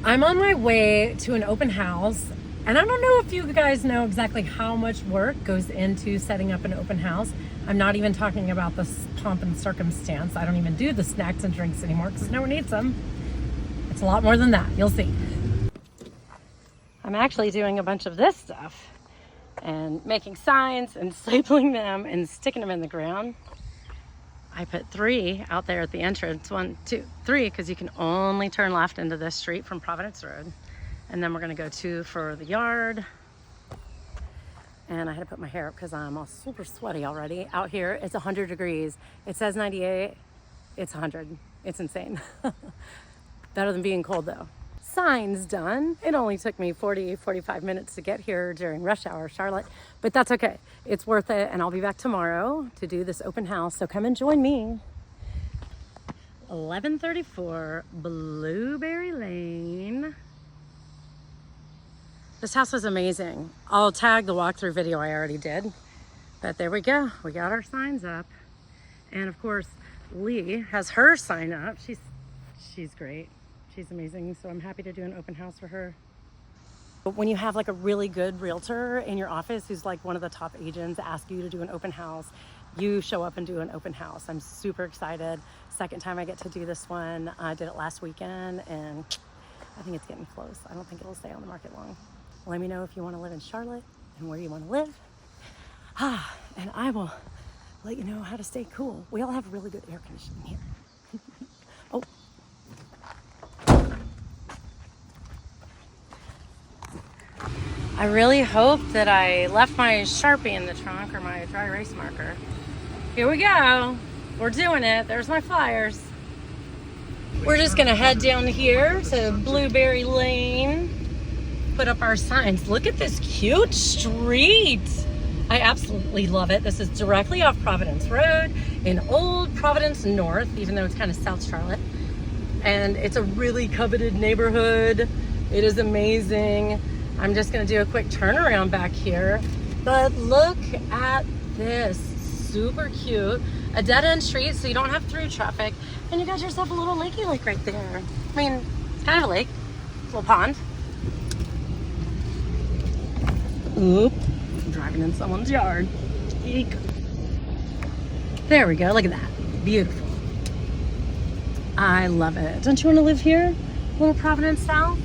I'm on my way to an open house, and I don't know if you guys know exactly how much work goes into setting up an open house. I'm not even talking about the pomp and circumstance. I don't even do the snacks and drinks anymore because no one needs them. It's a lot more than that. You'll see. I'm actually doing a bunch of this stuff and making signs and stapling them and sticking them in the ground. I put 3 out there at the entrance. 1, 2, 3, because you can only turn left into this street from Providence Road. And then we're gonna go 2 for the yard. And I had to put my hair up because I'm all super sweaty already. Out here, it's 100 degrees. It says 98, it's 100. It's insane. Better than being cold though. Signs done. It only took me 45 minutes to get here during rush hour, Charlotte, but that's okay. It's worth it, and I'll be back tomorrow to do this open house, so come and join me. 1134 Blueberry Lane. This house was amazing. I'll tag the walkthrough video I already did, but there we go. We got our signs up, and of course, Lee has her sign up. She's great. She's amazing, so I'm happy to do an open house for her. But when you have like a really good realtor in your office who's like one of the top agents ask you to do an open house, you show up and do an open house. I'm super excited. Second time I get to do this one. I did it last weekend, and I think it's getting close. I don't think it'll stay on the market long. Let me know if you want to live in Charlotte and where you want to live. And I will let you know how to stay cool. We all have really good air conditioning here. Oh. I really hope that I left my Sharpie in the trunk or my dry erase marker. Here we go. We're doing it. There's my flyers. We're just gonna head down here to Blueberry Lane, put up our signs. Look at this cute street. I absolutely love it. This is directly off Providence Road in Old Providence North, even though it's kind of South Charlotte. And it's a really coveted neighborhood. It is amazing. I'm just gonna do a quick turnaround back here, but look at this, super cute. A dead end street, so you don't have through traffic, and you got yourself a little lakey lake right there. I mean, it's kind of a lake, it's a little pond. Oop, I'm driving in someone's yard. Eek. There we go, look at that, beautiful. I love it. Don't you wanna live here? Little Providence South?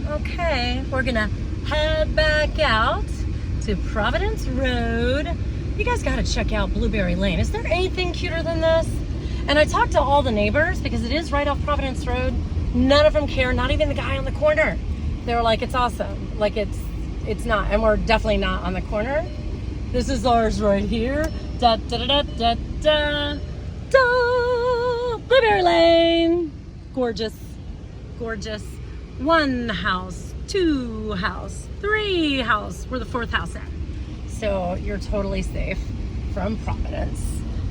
Okay, we're gonna head back out to Providence Road. You guys gotta check out Blueberry Lane. Is there anything cuter than this? And I talked to all the neighbors because it is right off Providence Road. None of them care, not even the guy on the corner. They were like, it's awesome. Like it's not, and we're definitely not on the corner. This is ours right here. Da da da da da da. Blueberry Lane. Gorgeous, gorgeous. 1 house, 2 house, 3 house. We're the 4th house in. So you're totally safe from Providence.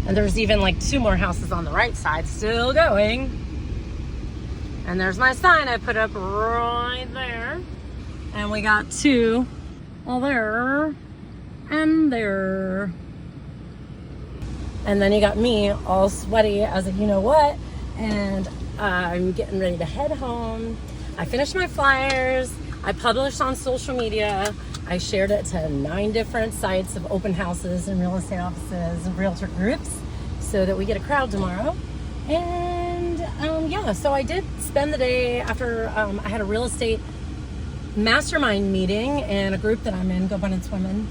And there's even like 2 more houses on the right side still going. And there's my sign I put up right there. And we got 2 there and there. And then you got me all sweaty as a you know what. And I'm getting ready to head home. I finished my flyers. I published on social media. I shared it to 9 different sites of open houses and real estate offices and realtor groups so that we get a crowd tomorrow. And yeah, so I did spend the day after I had a real estate mastermind meeting in a group that I'm in, Go Abundance Women.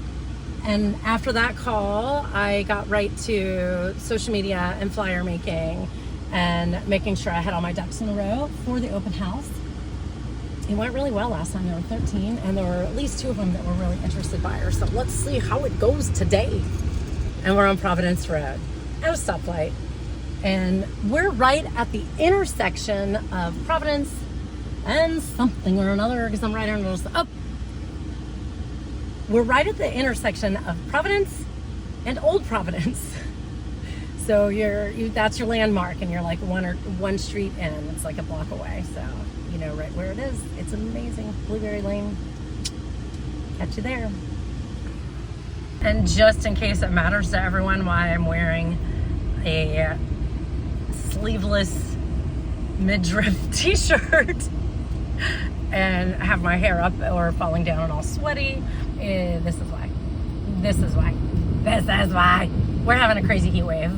And after that call, I got right to social media and flyer making and making sure I had all my ducks in a row for the open house. It went really well last time. There were 13, and there were at least 2 of them that were really interested buyers. So let's see how it goes today. And we're on Providence Road at a stoplight. And we're right at the intersection of Providence and something or another, because I'm right under this. Oh, we're right at the intersection of Providence and Old Providence. So that's your landmark, and you're like one street in. It's like a block away. So you know right where it is. It's amazing. Blueberry Lane. Catch you there. And just in case it matters to everyone why I'm wearing a sleeveless midriff t-shirt, and have my hair up or falling down and all sweaty. This is why. This is why. This is why. We're having a crazy heat wave.